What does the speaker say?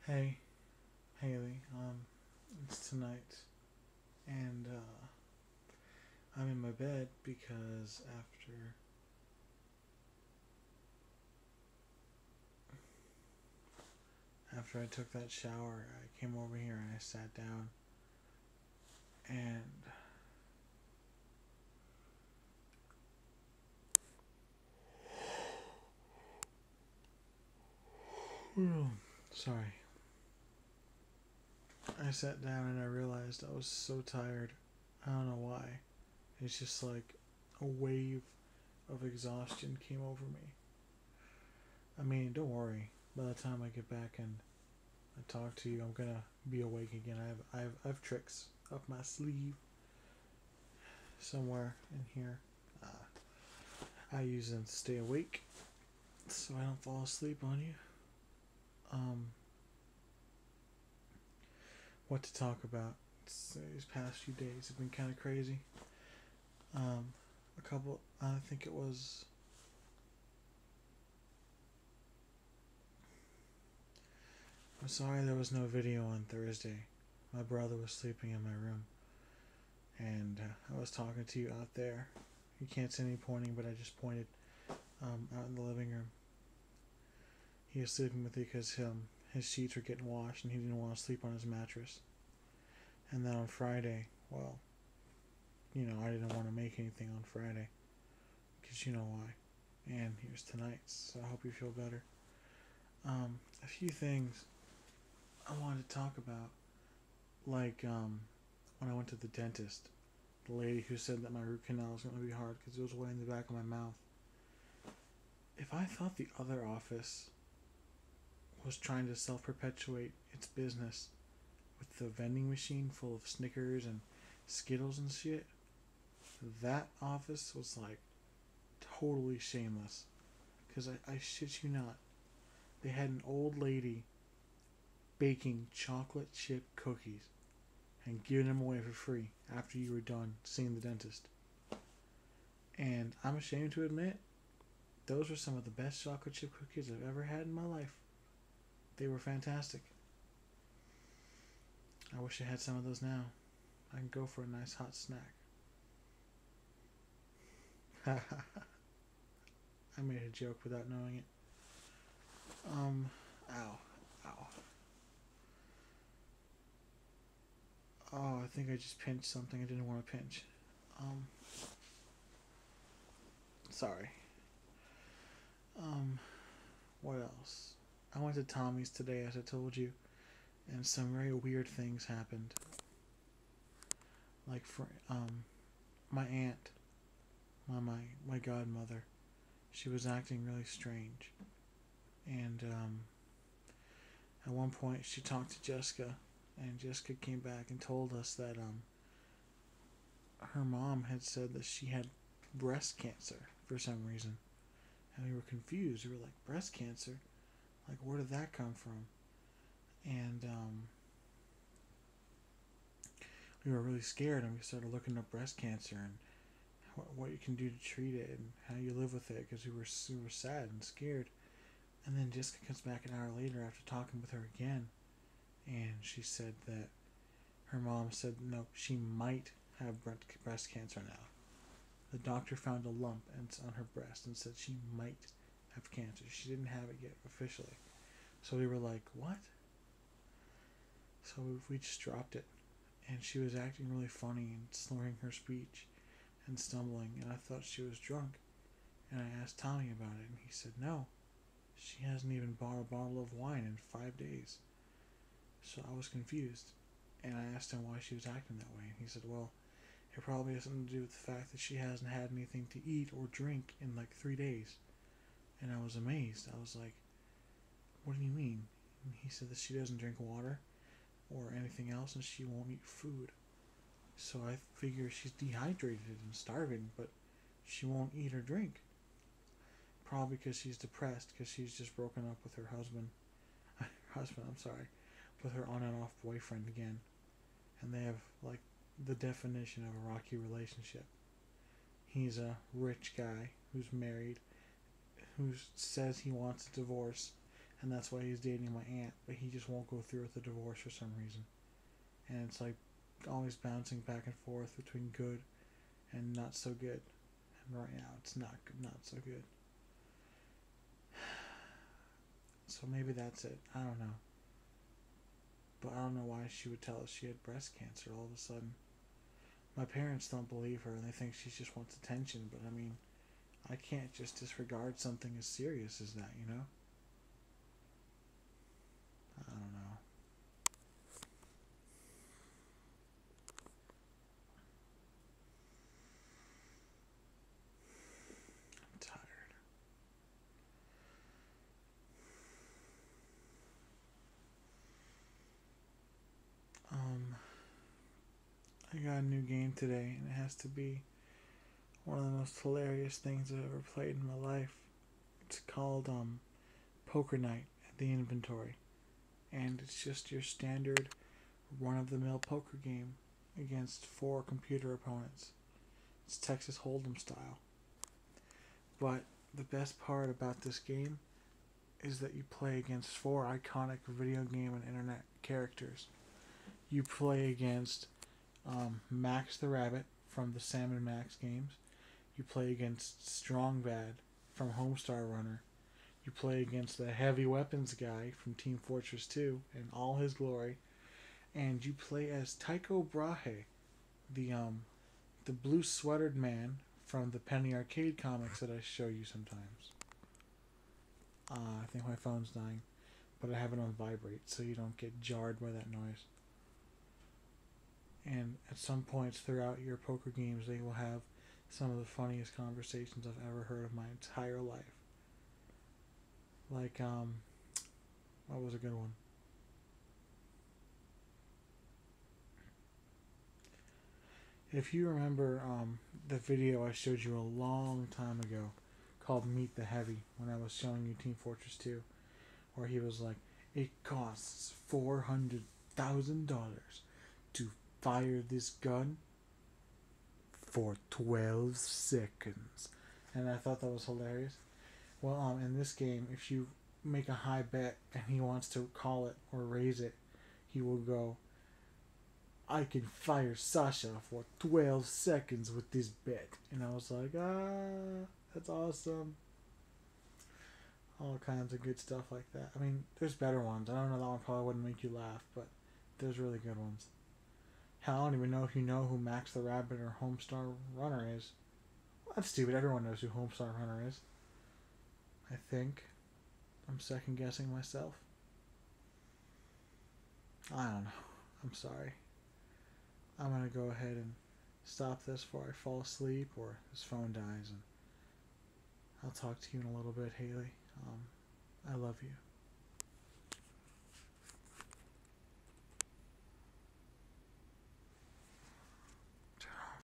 Hey, Haley, it's tonight, and I'm in my bed because after I took that shower, I came over here and I sat down, and sorry, I sat down and I realized I was so tired. I don't know why. It's just like a wave of exhaustion came over me. I mean, don't worry. By the time I get back and I talk to you, I'm gonna be awake again. I have tricks up my sleeve somewhere in here. I use them to stay awake, so I don't fall asleep on you. Um, what to talk about? These past few days have been kind of crazy. A couple. I think it was. I'm sorry there was no video on Thursday. My brother was sleeping in my room, and I was talking to you out there. You can't see me pointing, but I just pointed out in the living room. He was sleeping with me because his sheets were getting washed, and he didn't want to sleep on his mattress. And then on Friday, well, I didn't want to make anything on Friday because you know why. And here's tonight, so I hope you feel better. A few things I wanted to talk about, like when I went to the dentist, the lady who said that my root canal was going to be hard because it was way in the back of my mouth. If I thought the other office was trying to self-perpetuate its business with the vending machine full of Snickers and Skittles and shit, that office was like totally shameless. Because I shit you not, they had an old lady baking chocolate chip cookies and giving them away for free after you were done seeing the dentist. And I'm ashamed to admit, those were some of the best chocolate chip cookies I've ever had in my life. They were fantastic. I wish I had some of those now. I can go for a nice hot snack. I made a joke without knowing it. Ow, ow. Oh, I think I just pinched something I didn't want to pinch. Um, Sorry. Um, what else? I went to Tommy's today, as I told you, and some very weird things happened. Like for my aunt, my godmother, she was acting really strange, and at one point she talked to Jessica, and Jessica came back and told us that her mom had said that she had breast cancer for some reason, and we were confused. We were like, breast cancer? Like, where did that come from? And we were really scared, and we started looking up breast cancer and what you can do to treat it and how you live with it because we were super sad and scared. And then Jessica comes back an hour later after talking with her again, and she said that her mom said no, she might have breast cancer now. The doctor found a lump on her breast and said she might have cancer. She didn't have it yet officially. So we were like, what? So we just dropped it. And she was acting really funny and slurring her speech and stumbling, and I thought she was drunk. And I asked Tommy about it, and he said no. She hasn't even bought a bottle of wine in 5 days. So I was confused. And I asked him why she was acting that way. And he said, well, it probably has something to do with the fact that she hasn't had anything to eat or drink in like 3 days. And I was amazed. I was like, what do you mean? And he said that she doesn't drink water or anything else and she won't eat food. So I figure she's dehydrated and starving, but she won't eat or drink. Probably because she's depressed because she's just broken up with her husband. I'm sorry. With her on and off boyfriend again. And they have like the definition of a rocky relationship. He's a rich guy who's married, who says he wants a divorce, and that's why he's dating my aunt, but he just won't go through with the divorce for some reason. And it's like always bouncing back and forth between good and not so good. And right now it's not so good. So maybe that's it. I don't know. But I don't know why she would tell us she had breast cancer all of a sudden. My parents don't believe her and they think she just wants attention, but I mean, I can't just disregard something as serious as that, you know? I don't know. I'm tired. I got a new game today and it has to be one of the most hilarious things I've ever played in my life. It's called Poker Night at the Inventory. And it's just your standard run-of-the-mill poker game against 4 computer opponents. It's Texas Hold'em style. But the best part about this game is that you play against 4 iconic video game and internet characters. You play against Max the Rabbit from the Sam and Max games. You play against Strong Bad from Homestar Runner. You play against the Heavy Weapons guy from Team Fortress 2 in all his glory. And you play as Tycho Brahe, the blue sweatered man from the Penny Arcade comics that I show you sometimes. I think my phone's dying, but I have it on vibrate so you don't get jarred by that noise. And at some points throughout your poker games, they will have some of the funniest conversations I've ever heard of my entire life. Like, what was a good one? If you remember the video I showed you a long time ago called Meet the Heavy, when I was showing you Team Fortress 2, where he was like, it costs $400,000 to fire this gun for 12 seconds. And I thought that was hilarious. Well, in this game, if you make a high bet and he wants to call it or raise it, he will go, I can fire Sasha for 12 seconds with this bet. And I was like, that's awesome. All kinds of good stuff like that. I mean, there's better ones. I don't know, that one probably wouldn't make you laugh, but there's really good ones. Hell, I don't even know if you know who Max the Rabbit or Homestar Runner is. Well, that's stupid. Everyone knows who Homestar Runner is. I think. I'm second guessing myself. I don't know. I'm sorry. I'm going to go ahead and stop this before I fall asleep or this phone dies. And I'll talk to you in a little bit, Haley. I love you.